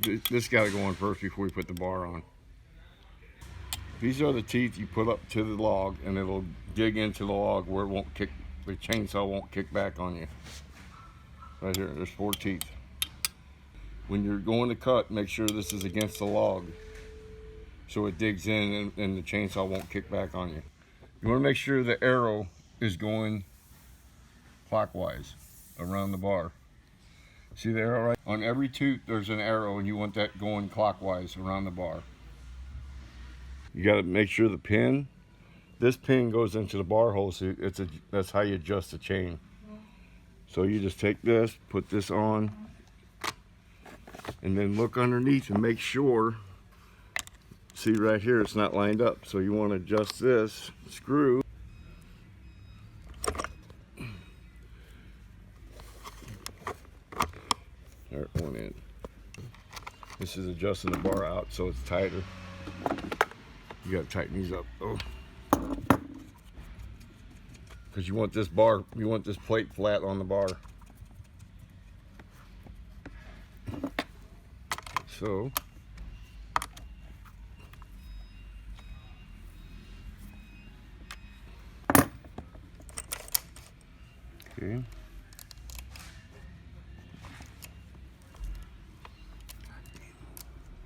This got to go on first before we put the bar on. These are the teeth you put up to the log, and it'll dig into the log where it won't kick. The chainsaw won't kick back on you. Right here, there's 4 teeth. When you're going to cut, make sure this is against the log, so it digs in and the chainsaw won't kick back on you. You want to make sure the arrow is going clockwise around the bar. See the arrow right? On every tooth there's an arrow, and you want that going clockwise around the bar. You got to make sure the pin, this pin goes into the bar hole, so that's how you adjust the chain. So you just take this, put this on, and then look underneath and make sure, see right here, it's not lined up. So you want to adjust this screw. There, one in. This is adjusting the bar out so it's tighter. You got to tighten these up though, because you want this plate flat on the bar. So okay.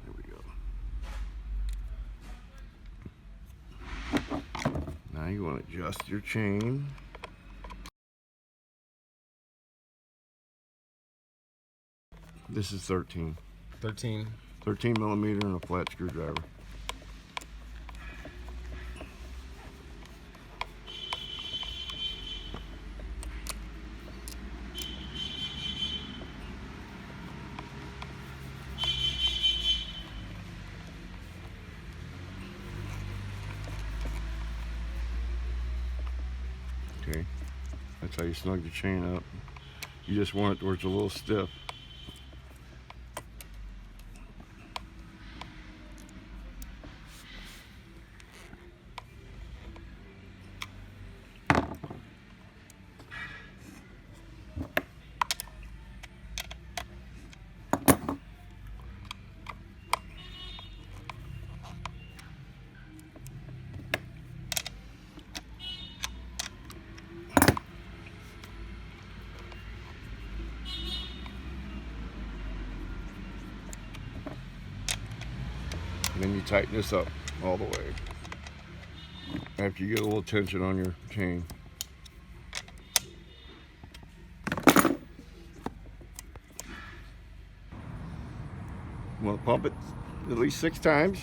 There we go. Now you want to adjust your chain. This is 13 millimeter and a flat screwdriver. Okay, that's how you snug the chain up. You just want it where it's a little stiff. And then you tighten this up all the way after you get a little tension on your chain. You want to pump it at least 6 times.